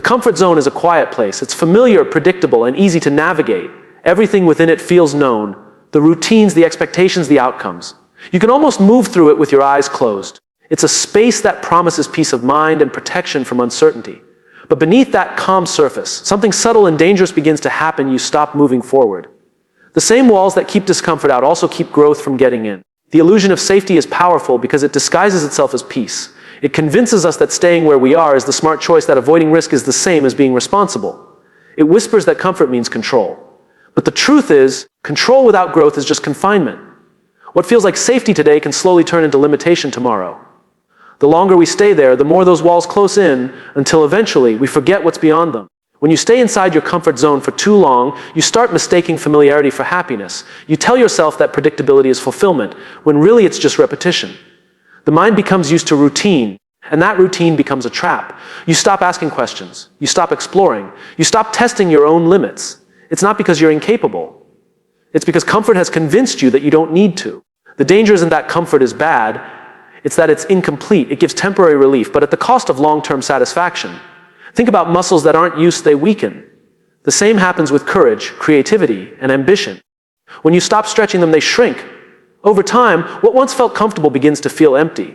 The comfort zone is a quiet place. It's familiar, predictable, and easy to navigate. Everything within it feels known. The routines, the expectations, the outcomes. You can almost move through it with your eyes closed. It's a space that promises peace of mind and protection from uncertainty. But beneath that calm surface, something subtle and dangerous begins to happen. You stop moving forward. The same walls that keep discomfort out also keep growth from getting in. The illusion of safety is powerful because it disguises itself as peace. It convinces us that staying where we are is the smart choice, that avoiding risk is the same as being responsible. It whispers that comfort means control. But the truth is, control without growth is just confinement. What feels like safety today can slowly turn into limitation tomorrow. The longer we stay there, the more those walls close in, until eventually we forget what's beyond them. When you stay inside your comfort zone for too long, you start mistaking familiarity for happiness. You tell yourself that predictability is fulfillment, when really it's just repetition. The mind becomes used to routine, and that routine becomes a trap. You stop asking questions. You stop exploring. You stop testing your own limits. It's not because you're incapable. It's because comfort has convinced you that you don't need to. The danger isn't that comfort is bad. It's that it's incomplete. It gives temporary relief, but at the cost of long-term satisfaction. Think about muscles that aren't used, they weaken. The same happens with courage, creativity, and ambition. When you stop stretching them, they shrink. Over time, what once felt comfortable begins to feel empty.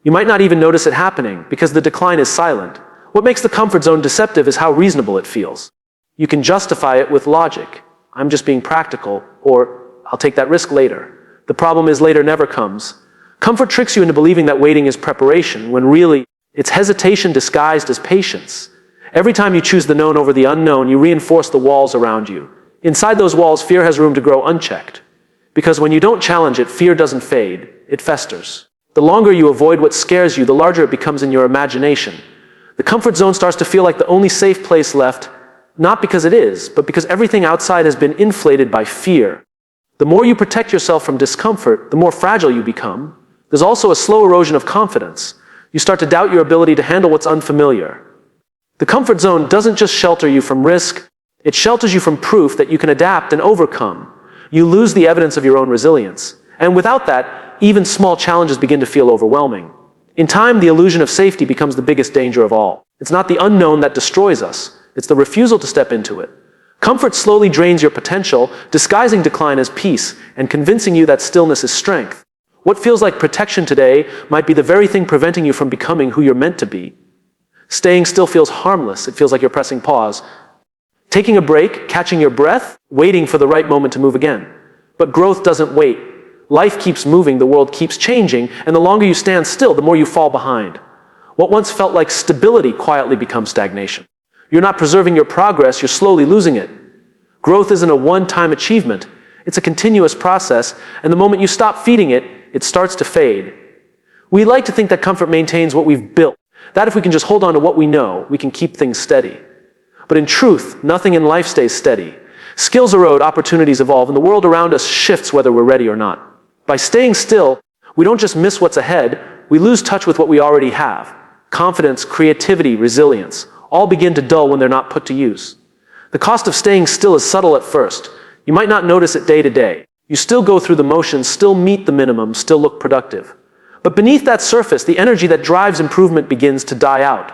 You might not even notice it happening because the decline is silent. What makes the comfort zone deceptive is how reasonable it feels. You can justify it with logic. I'm just being practical, or I'll take that risk later. The problem is later never comes. Comfort tricks you into believing that waiting is preparation, when really, it's hesitation disguised as patience. Every time you choose the known over the unknown, you reinforce the walls around you. Inside those walls, fear has room to grow unchecked. Because when you don't challenge it, fear doesn't fade, it festers. The longer you avoid what scares you, the larger it becomes in your imagination. The comfort zone starts to feel like the only safe place left, not because it is, but because everything outside has been inflated by fear. The more you protect yourself from discomfort, the more fragile you become. There's also a slow erosion of confidence. You start to doubt your ability to handle what's unfamiliar. The comfort zone doesn't just shelter you from risk, it shelters you from proof that you can adapt and overcome. You lose the evidence of your own resilience. And without that, even small challenges begin to feel overwhelming. In time, the illusion of safety becomes the biggest danger of all. It's not the unknown that destroys us, it's the refusal to step into it. Comfort slowly drains your potential, disguising decline as peace and convincing you that stillness is strength. What feels like protection today might be the very thing preventing you from becoming who you're meant to be. Staying still feels harmless. It feels like you're pressing pause. Taking a break, catching your breath, waiting for the right moment to move again. But growth doesn't wait. Life keeps moving, the world keeps changing, and the longer you stand still, the more you fall behind. What once felt like stability quietly becomes stagnation. You're not preserving your progress, you're slowly losing it. Growth isn't a one-time achievement. It's a continuous process, and the moment you stop feeding it, it starts to fade. We like to think that comfort maintains what we've built, that if we can just hold on to what we know, we can keep things steady. But in truth, nothing in life stays steady. Skills erode, opportunities evolve, and the world around us shifts whether we're ready or not. By staying still, we don't just miss what's ahead, we lose touch with what we already have. Confidence, creativity, resilience, all begin to dull when they're not put to use. The cost of staying still is subtle at first. You might not notice it day to day. You still go through the motions, still meet the minimum, still look productive. But beneath that surface, the energy that drives improvement begins to die out.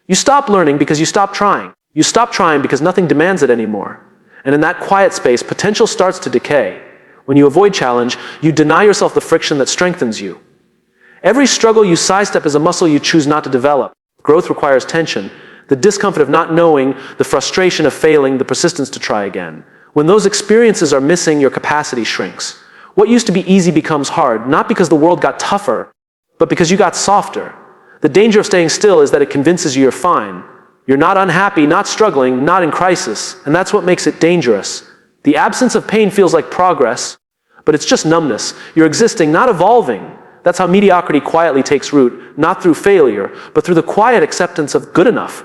You stop learning because you stop trying. You stop trying because nothing demands it anymore. And in that quiet space, potential starts to decay. When you avoid challenge, you deny yourself the friction that strengthens you. Every struggle you sidestep is a muscle you choose not to develop. Growth requires tension, the discomfort of not knowing, the frustration of failing, the persistence to try again. When those experiences are missing, your capacity shrinks. What used to be easy becomes hard, not because the world got tougher, but because you got softer. The danger of staying still is that it convinces you you're fine. You're not unhappy, not struggling, not in crisis, and that's what makes it dangerous. The absence of pain feels like progress, but it's just numbness. You're existing, not evolving. That's how mediocrity quietly takes root, not through failure, but through the quiet acceptance of good enough.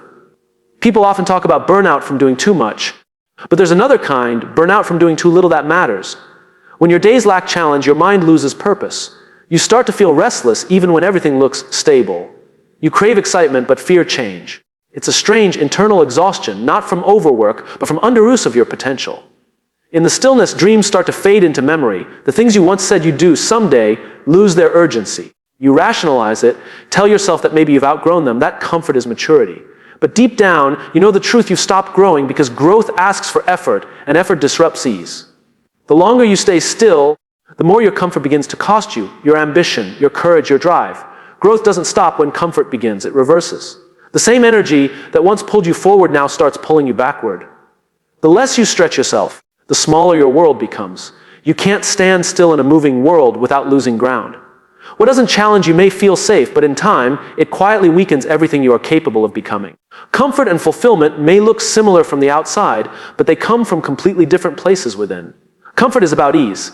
People often talk about burnout from doing too much, but there's another kind, burnout from doing too little, that matters. When your days lack challenge, your mind loses purpose. You start to feel restless even when everything looks stable. You crave excitement but fear change. It's a strange internal exhaustion, not from overwork, but from underuse of your potential. In the stillness, dreams start to fade into memory. The things you once said you'd do someday lose their urgency. You rationalize it, tell yourself that maybe you've outgrown them. That comfort is maturity. But deep down, you know the truth, you've stopped growing because growth asks for effort, and effort disrupts ease. The longer you stay still, the more your comfort begins to cost you, your ambition, your courage, your drive. Growth doesn't stop when comfort begins, it reverses. The same energy that once pulled you forward now starts pulling you backward. The less you stretch yourself, the smaller your world becomes. You can't stand still in a moving world without losing ground. What doesn't challenge you may feel safe, but in time, it quietly weakens everything you are capable of becoming. Comfort and fulfillment may look similar from the outside, but they come from completely different places within. Comfort is about ease,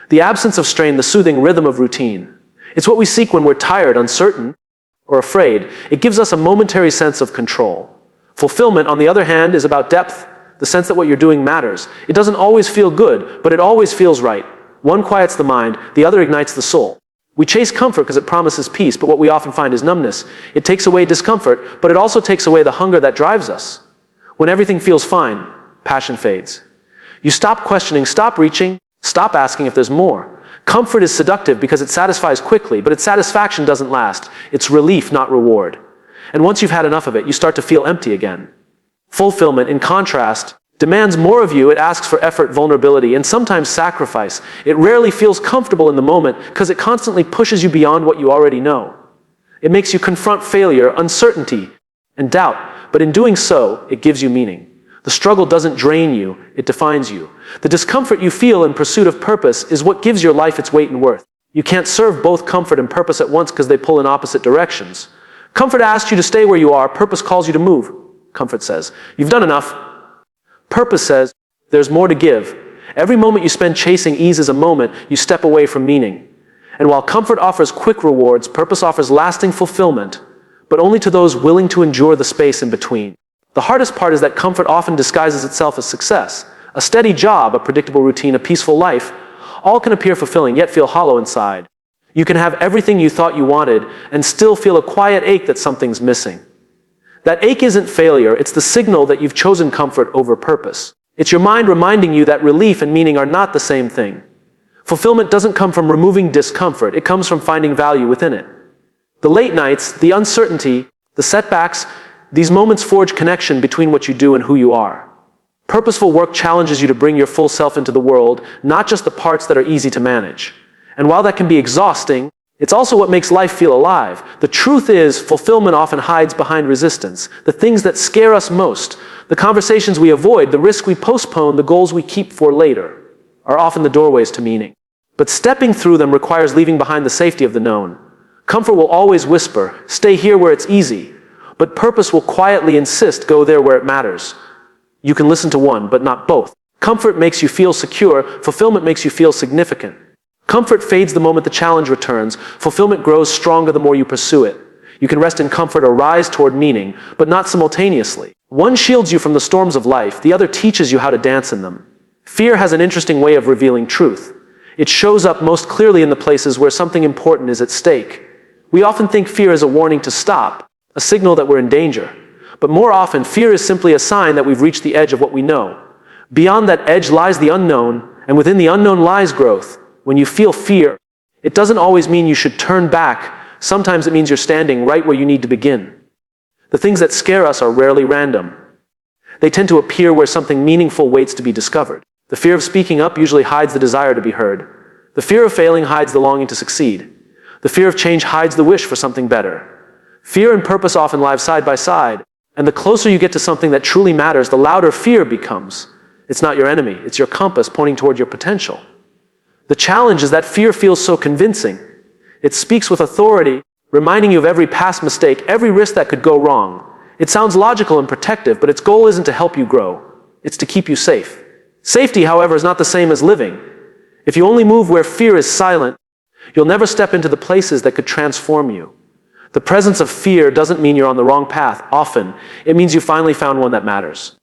the absence of strain, the soothing rhythm of routine. It's what we seek when we're tired, uncertain, or afraid. It gives us a momentary sense of control. Fulfillment, on the other hand, is about depth, the sense that what you're doing matters. It doesn't always feel good, but it always feels right. One quiets the mind, the other ignites the soul. We chase comfort because it promises peace, but what we often find is numbness. It takes away discomfort, but it also takes away the hunger that drives us. When everything feels fine, passion fades. You stop questioning, stop reaching, stop asking if there's more. Comfort is seductive because it satisfies quickly, but its satisfaction doesn't last. It's relief, not reward. And once you've had enough of it, you start to feel empty again. Fulfillment, in contrast, demands more of you. It asks for effort, vulnerability, and sometimes sacrifice. It rarely feels comfortable in the moment because it constantly pushes you beyond what you already know. It makes you confront failure, uncertainty, and doubt, but in doing so, it gives you meaning. The struggle doesn't drain you, it defines you. The discomfort you feel in pursuit of purpose is what gives your life its weight and worth. You can't serve both comfort and purpose at once because they pull in opposite directions. Comfort asks you to stay where you are, purpose calls you to move. Comfort says, you've done enough. Purpose says, there's more to give. Every moment you spend chasing ease is a moment you step away from meaning. And while comfort offers quick rewards, purpose offers lasting fulfillment, but only to those willing to endure the space in between. The hardest part is that comfort often disguises itself as success. A steady job, a predictable routine, a peaceful life, all can appear fulfilling, yet feel hollow inside. You can have everything you thought you wanted and still feel a quiet ache that something's missing. That ache isn't failure, it's the signal that you've chosen comfort over purpose. It's your mind reminding you that relief and meaning are not the same thing. Fulfillment doesn't come from removing discomfort, it comes from finding value within it. The late nights, the uncertainty, the setbacks, these moments forge connection between what you do and who you are. Purposeful work challenges you to bring your full self into the world, not just the parts that are easy to manage. And while that can be exhausting, it's also what makes life feel alive. The truth is, fulfillment often hides behind resistance. The things that scare us most, the conversations we avoid, the risk we postpone, the goals we keep for later, are often the doorways to meaning. But stepping through them requires leaving behind the safety of the known. Comfort will always whisper, stay here where it's easy. But purpose will quietly insist, go there where it matters. You can listen to one, but not both. Comfort makes you feel secure, fulfillment makes you feel significant. Comfort fades the moment the challenge returns. Fulfillment grows stronger the more you pursue it. You can rest in comfort or rise toward meaning, but not simultaneously. One shields you from the storms of life, the other teaches you how to dance in them. Fear has an interesting way of revealing truth. It shows up most clearly in the places where something important is at stake. We often think fear is a warning to stop, a signal that we're in danger. But more often, fear is simply a sign that we've reached the edge of what we know. Beyond that edge lies the unknown, and within the unknown lies growth. When you feel fear, it doesn't always mean you should turn back. Sometimes it means you're standing right where you need to begin. The things that scare us are rarely random. They tend to appear where something meaningful waits to be discovered. The fear of speaking up usually hides the desire to be heard. The fear of failing hides the longing to succeed. The fear of change hides the wish for something better. Fear and purpose often live side by side, and the closer you get to something that truly matters, the louder fear becomes. It's not your enemy, it's your compass pointing toward your potential. The challenge is that fear feels so convincing. It speaks with authority, reminding you of every past mistake, every risk that could go wrong. It sounds logical and protective, but its goal isn't to help you grow. It's to keep you safe. Safety, however, is not the same as living. If you only move where fear is silent, you'll never step into the places that could transform you. The presence of fear doesn't mean you're on the wrong path. Often, it means you finally found one that matters.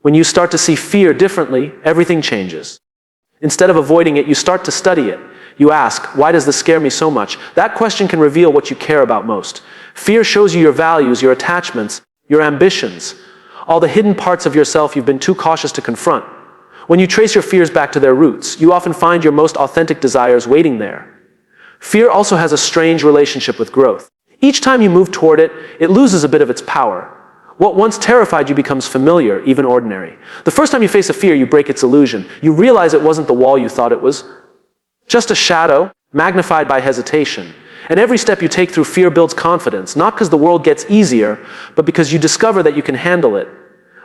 When you start to see fear differently, everything changes. Instead of avoiding it, you start to study it. You ask, why does this scare me so much? That question can reveal what you care about most. Fear shows you your values, your attachments, your ambitions, all the hidden parts of yourself you've been too cautious to confront. When you trace your fears back to their roots, you often find your most authentic desires waiting there. Fear also has a strange relationship with growth. Each time you move toward it, it loses a bit of its power. What once terrified you becomes familiar, even ordinary. The first time you face a fear, you break its illusion. You realize it wasn't the wall you thought it was, just a shadow, magnified by hesitation. And every step you take through fear builds confidence, not because the world gets easier, but because you discover that you can handle it.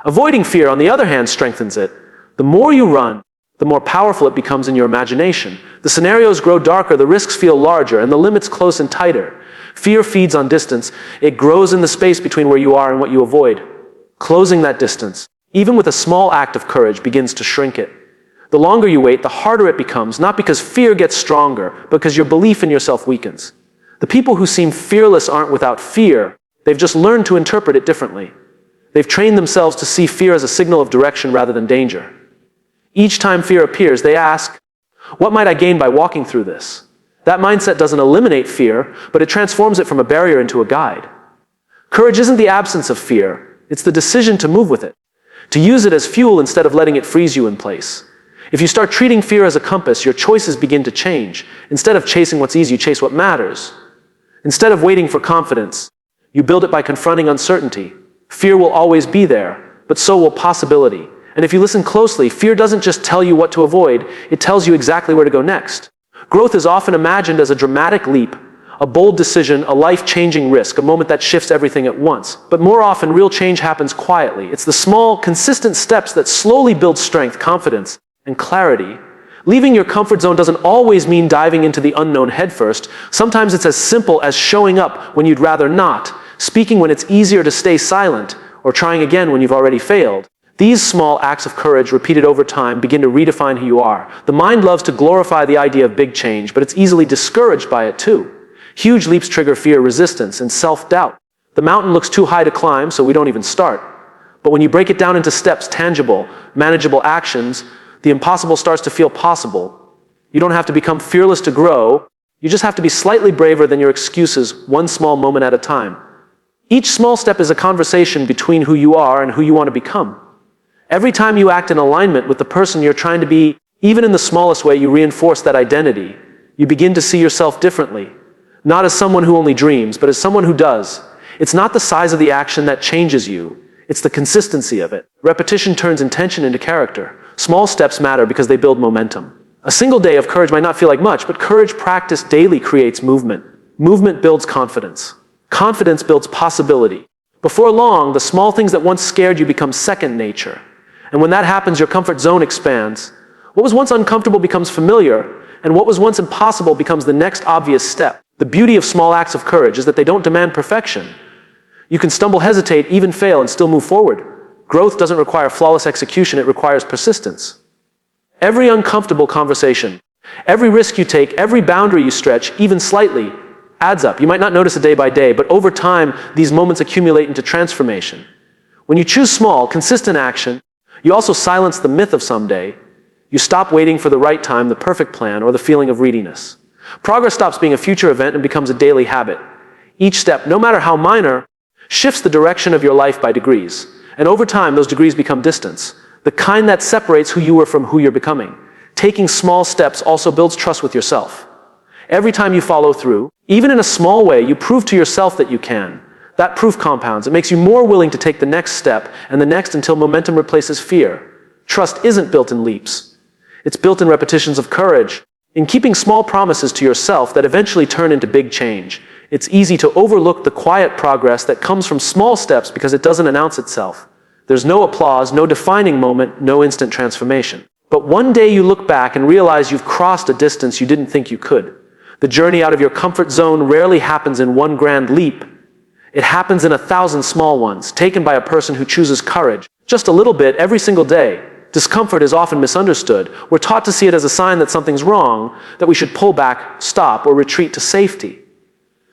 Avoiding fear, on the other hand, strengthens it. The more you run, the more powerful it becomes in your imagination. The scenarios grow darker, the risks feel larger, and the limits close and tighter. Fear feeds on distance. It grows in the space between where you are and what you avoid. Closing that distance, even with a small act of courage, begins to shrink it. The longer you wait, the harder it becomes, not because fear gets stronger, but because your belief in yourself weakens. The people who seem fearless aren't without fear. They've just learned to interpret it differently. They've trained themselves to see fear as a signal of direction rather than danger. Each time fear appears, they ask, what might I gain by walking through this? That mindset doesn't eliminate fear, but it transforms it from a barrier into a guide. Courage isn't the absence of fear, it's the decision to move with it, to use it as fuel instead of letting it freeze you in place. If you start treating fear as a compass, your choices begin to change. Instead of chasing what's easy, you chase what matters. Instead of waiting for confidence, you build it by confronting uncertainty. Fear will always be there, but so will possibility. And if you listen closely, fear doesn't just tell you what to avoid, it tells you exactly where to go next. Growth is often imagined as a dramatic leap, a bold decision, a life-changing risk, a moment that shifts everything at once. But more often, real change happens quietly. It's the small, consistent steps that slowly build strength, confidence, and clarity. Leaving your comfort zone doesn't always mean diving into the unknown headfirst. Sometimes it's as simple as showing up when you'd rather not, speaking when it's easier to stay silent, or trying again when you've already failed. These small acts of courage, repeated over time, begin to redefine who you are. The mind loves to glorify the idea of big change, but it's easily discouraged by it too. Huge leaps trigger fear, resistance, and self-doubt. The mountain looks too high to climb, so we don't even start. But when you break it down into steps, tangible, manageable actions, the impossible starts to feel possible. You don't have to become fearless to grow. You just have to be slightly braver than your excuses, one small moment at a time. Each small step is a conversation between who you are and who you want to become. Every time you act in alignment with the person you're trying to be, even in the smallest way, you reinforce that identity. You begin to see yourself differently. Not as someone who only dreams, but as someone who does. It's not the size of the action that changes you. It's the consistency of it. Repetition turns intention into character. Small steps matter because they build momentum. A single day of courage might not feel like much, but courage practiced daily creates movement. Movement builds confidence. Confidence builds possibility. Before long, the small things that once scared you become second nature. And when that happens, your comfort zone expands. What was once uncomfortable becomes familiar, and what was once impossible becomes the next obvious step. The beauty of small acts of courage is that they don't demand perfection. You can stumble, hesitate, even fail, and still move forward. Growth doesn't require flawless execution, it requires persistence. Every uncomfortable conversation, every risk you take, every boundary you stretch, even slightly, adds up. You might not notice it day by day, but over time, these moments accumulate into transformation. When you choose small, consistent action, you also silence the myth of someday. You stop waiting for the right time, the perfect plan, or the feeling of readiness. Progress stops being a future event and becomes a daily habit. Each step, no matter how minor, shifts the direction of your life by degrees. And over time, those degrees become distance, the kind that separates who you were from who you're becoming. Taking small steps also builds trust with yourself. Every time you follow through, even in a small way, you prove to yourself that you can. That proof compounds. It makes you more willing to take the next step and the next until momentum replaces fear. Trust isn't built in leaps. It's built in repetitions of courage, in keeping small promises to yourself that eventually turn into big change. It's easy to overlook the quiet progress that comes from small steps because it doesn't announce itself. There's no applause, no defining moment, no instant transformation. But one day you look back and realize you've crossed a distance you didn't think you could. The journey out of your comfort zone rarely happens in one grand leap. It happens in 1,000 small ones, taken by a person who chooses courage, just a little bit every single day. Discomfort is often misunderstood. We're taught to see it as a sign that something's wrong, that we should pull back, stop, or retreat to safety.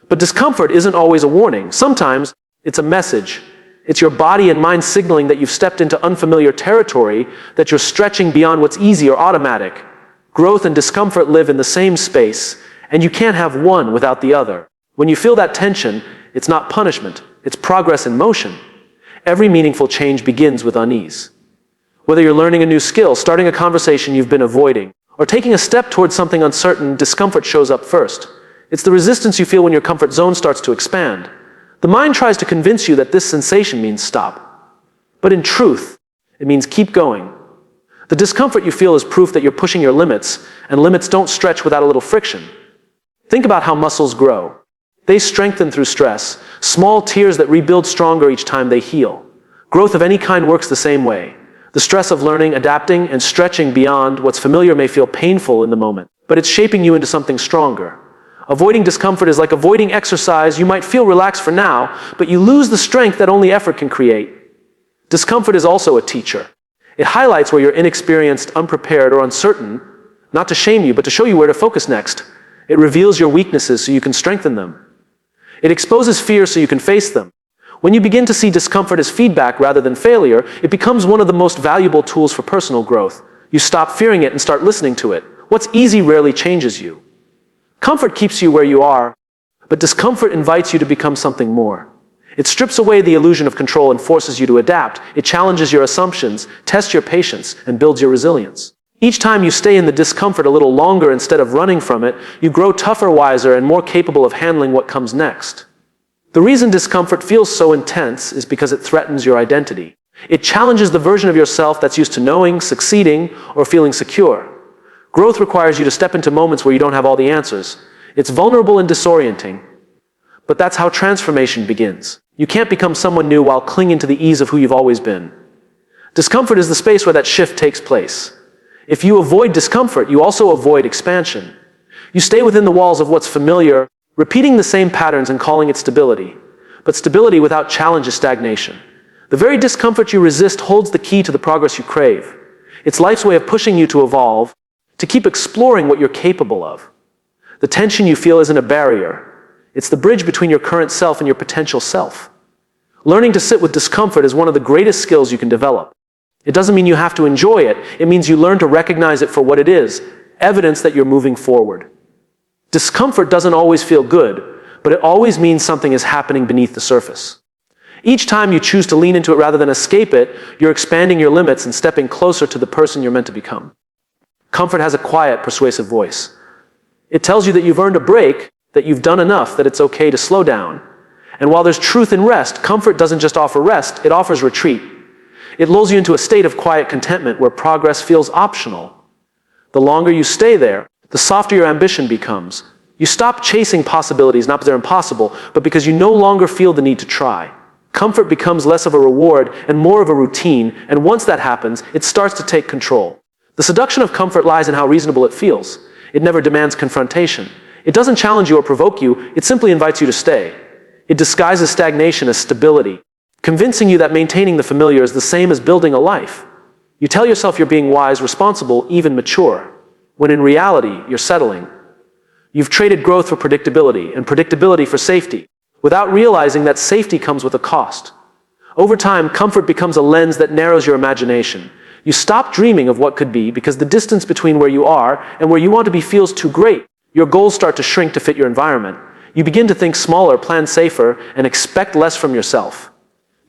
But discomfort isn't always a warning. Sometimes it's a message. It's your body and mind signaling that you've stepped into unfamiliar territory, that you're stretching beyond what's easy or automatic. Growth and discomfort live in the same space, and you can't have one without the other. When you feel that tension, it's not punishment, it's progress in motion. Every meaningful change begins with unease. Whether you're learning a new skill, starting a conversation you've been avoiding, or taking a step towards something uncertain, discomfort shows up first. It's the resistance you feel when your comfort zone starts to expand. The mind tries to convince you that this sensation means stop. But in truth, it means keep going. The discomfort you feel is proof that you're pushing your limits, and limits don't stretch without a little friction. Think about how muscles grow. They strengthen through stress, small tears that rebuild stronger each time they heal. Growth of any kind works the same way. The stress of learning, adapting, and stretching beyond what's familiar may feel painful in the moment, but it's shaping you into something stronger. Avoiding discomfort is like avoiding exercise. You might feel relaxed for now, but you lose the strength that only effort can create. Discomfort is also a teacher. It highlights where you're inexperienced, unprepared, or uncertain, not to shame you, but to show you where to focus next. It reveals your weaknesses so you can strengthen them. It exposes fears so you can face them. When you begin to see discomfort as feedback rather than failure, it becomes one of the most valuable tools for personal growth. You stop fearing it and start listening to it. What's easy rarely changes you. Comfort keeps you where you are, but discomfort invites you to become something more. It strips away the illusion of control and forces you to adapt. It challenges your assumptions, tests your patience, and builds your resilience. Each time you stay in the discomfort a little longer instead of running from it, you grow tougher, wiser, and more capable of handling what comes next. The reason discomfort feels so intense is because it threatens your identity. It challenges the version of yourself that's used to knowing, succeeding, or feeling secure. Growth requires you to step into moments where you don't have all the answers. It's vulnerable and disorienting, but that's how transformation begins. You can't become someone new while clinging to the ease of who you've always been. Discomfort is the space where that shift takes place. If you avoid discomfort, you also avoid expansion. You stay within the walls of what's familiar, repeating the same patterns and calling it stability. But stability without challenge is stagnation. The very discomfort you resist holds the key to the progress you crave. It's life's way of pushing you to evolve, to keep exploring what you're capable of. The tension you feel isn't a barrier. It's the bridge between your current self and your potential self. Learning to sit with discomfort is one of the greatest skills you can develop. It doesn't mean you have to enjoy it. It means you learn to recognize it for what it is, evidence that you're moving forward. Discomfort doesn't always feel good, but it always means something is happening beneath the surface. Each time you choose to lean into it rather than escape it, you're expanding your limits and stepping closer to the person you're meant to become. Comfort has a quiet, persuasive voice. It tells you that you've earned a break, that you've done enough, that it's okay to slow down. And while there's truth in rest, comfort doesn't just offer rest, it offers retreat. It lulls you into a state of quiet contentment where progress feels optional. The longer you stay there, the softer your ambition becomes. You stop chasing possibilities not because they're impossible, but because you no longer feel the need to try. Comfort becomes less of a reward and more of a routine, and once that happens, it starts to take control. The seduction of comfort lies in how reasonable it feels. It never demands confrontation. It doesn't challenge you or provoke you, it simply invites you to stay. It disguises stagnation as stability, convincing you that maintaining the familiar is the same as building a life. You tell yourself you're being wise, responsible, even mature, when in reality, you're settling. You've traded growth for predictability, and predictability for safety, without realizing that safety comes with a cost. Over time, comfort becomes a lens that narrows your imagination. You stop dreaming of what could be because the distance between where you are and where you want to be feels too great. Your goals start to shrink to fit your environment. You begin to think smaller, plan safer, and expect less from yourself.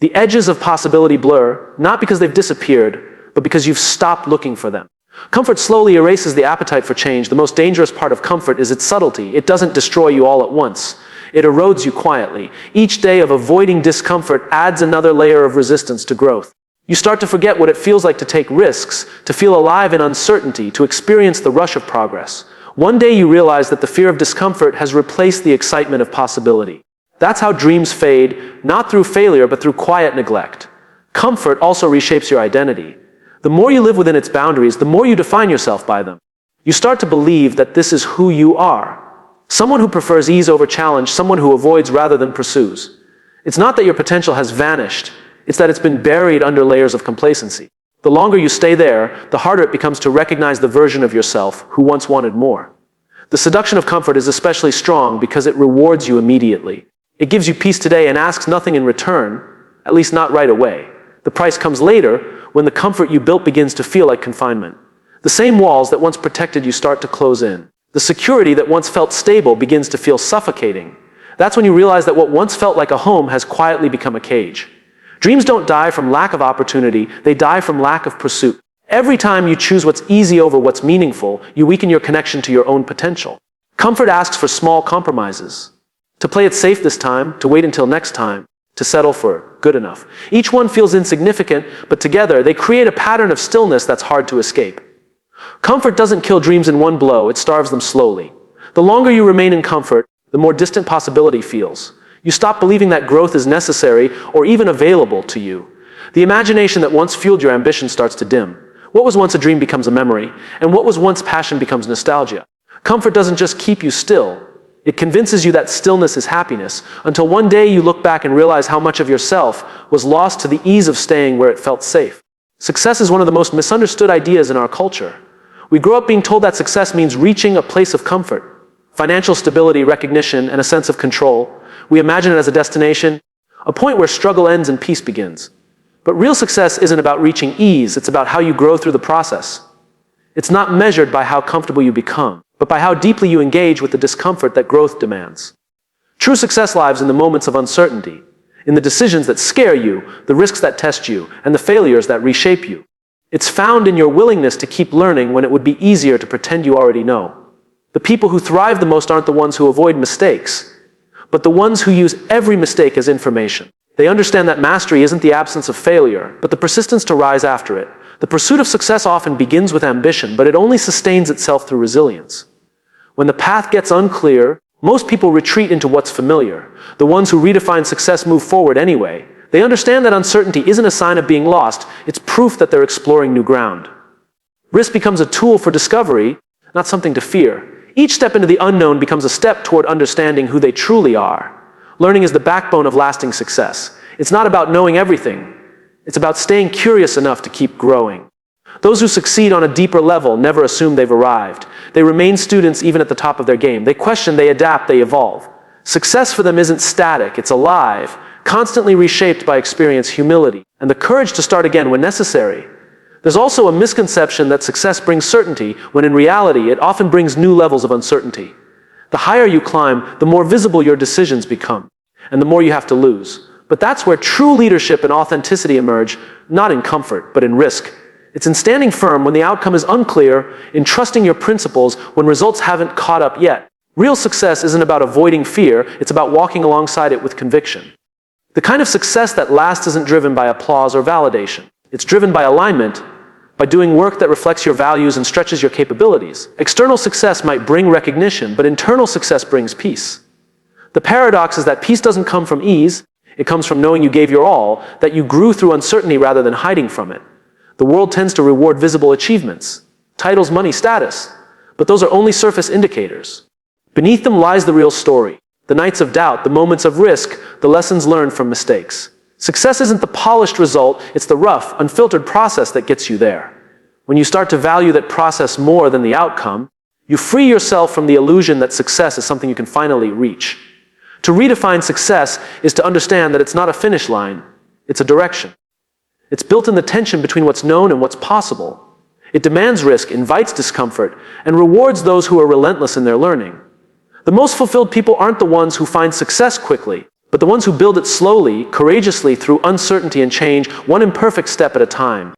The edges of possibility blur, not because they've disappeared, but because you've stopped looking for them. Comfort slowly erases the appetite for change. The most dangerous part of comfort is its subtlety. It doesn't destroy you all at once. It erodes you quietly. Each day of avoiding discomfort adds another layer of resistance to growth. You start to forget what it feels like to take risks, to feel alive in uncertainty, to experience the rush of progress. One day you realize that the fear of discomfort has replaced the excitement of possibility. That's how dreams fade, not through failure, but through quiet neglect. Comfort also reshapes your identity. The more you live within its boundaries, the more you define yourself by them. You start to believe that this is who you are. Someone who prefers ease over challenge, someone who avoids rather than pursues. It's not that your potential has vanished, it's that it's been buried under layers of complacency. The longer you stay there, the harder it becomes to recognize the version of yourself who once wanted more. The seduction of comfort is especially strong because it rewards you immediately. It gives you peace today and asks nothing in return, at least not right away. The price comes later when the comfort you built begins to feel like confinement. The same walls that once protected you start to close in. The security that once felt stable begins to feel suffocating. That's when you realize that what once felt like a home has quietly become a cage. Dreams don't die from lack of opportunity, they die from lack of pursuit. Every time you choose what's easy over what's meaningful, you weaken your connection to your own potential. Comfort asks for small compromises. To play it safe this time, to wait until next time, to settle for good enough. Each one feels insignificant, but together they create a pattern of stillness that's hard to escape. Comfort doesn't kill dreams in one blow, it starves them slowly. The longer you remain in comfort, the more distant possibility feels. You stop believing that growth is necessary or even available to you. The imagination that once fueled your ambition starts to dim. What was once a dream becomes a memory, and what was once passion becomes nostalgia. Comfort doesn't just keep you still, it convinces you that stillness is happiness, until one day you look back and realize how much of yourself was lost to the ease of staying where it felt safe. Success is one of the most misunderstood ideas in our culture. We grow up being told that success means reaching a place of comfort, financial stability, recognition, and a sense of control. We imagine it as a destination, a point where struggle ends and peace begins. But real success isn't about reaching ease, it's about how you grow through the process. It's not measured by how comfortable you become, but by how deeply you engage with the discomfort that growth demands. True success lies in the moments of uncertainty, in the decisions that scare you, the risks that test you, and the failures that reshape you. It's found in your willingness to keep learning when it would be easier to pretend you already know. The people who thrive the most aren't the ones who avoid mistakes, but the ones who use every mistake as information. They understand that mastery isn't the absence of failure, but the persistence to rise after it. The pursuit of success often begins with ambition, but it only sustains itself through resilience. When the path gets unclear, most people retreat into what's familiar. The ones who redefine success move forward anyway. They understand that uncertainty isn't a sign of being lost, it's proof that they're exploring new ground. Risk becomes a tool for discovery, not something to fear. Each step into the unknown becomes a step toward understanding who they truly are. Learning is the backbone of lasting success. It's not about knowing everything. It's about staying curious enough to keep growing. Those who succeed on a deeper level never assume they've arrived. They remain students even at the top of their game. They question, they adapt, they evolve. Success for them isn't static, it's alive, constantly reshaped by experience, humility, and the courage to start again when necessary. There's also a misconception that success brings certainty, when in reality it often brings new levels of uncertainty. The higher you climb, the more visible your decisions become, and the more you have to lose. But that's where true leadership and authenticity emerge, not in comfort, but in risk. It's in standing firm when the outcome is unclear, in trusting your principles when results haven't caught up yet. Real success isn't about avoiding fear, it's about walking alongside it with conviction. The kind of success that lasts isn't driven by applause or validation. It's driven by alignment, by doing work that reflects your values and stretches your capabilities. External success might bring recognition, but internal success brings peace. The paradox is that peace doesn't come from ease, it comes from knowing you gave your all, that you grew through uncertainty rather than hiding from it. The world tends to reward visible achievements, titles, money, status, but those are only surface indicators. Beneath them lies the real story, the nights of doubt, the moments of risk, the lessons learned from mistakes. Success isn't the polished result, it's the rough, unfiltered process that gets you there. When you start to value that process more than the outcome, you free yourself from the illusion that success is something you can finally reach. To redefine success is to understand that it's not a finish line, it's a direction. It's built in the tension between what's known and what's possible. It demands risk, invites discomfort, and rewards those who are relentless in their learning. The most fulfilled people aren't the ones who find success quickly, but the ones who build it slowly, courageously, through uncertainty and change, one imperfect step at a time.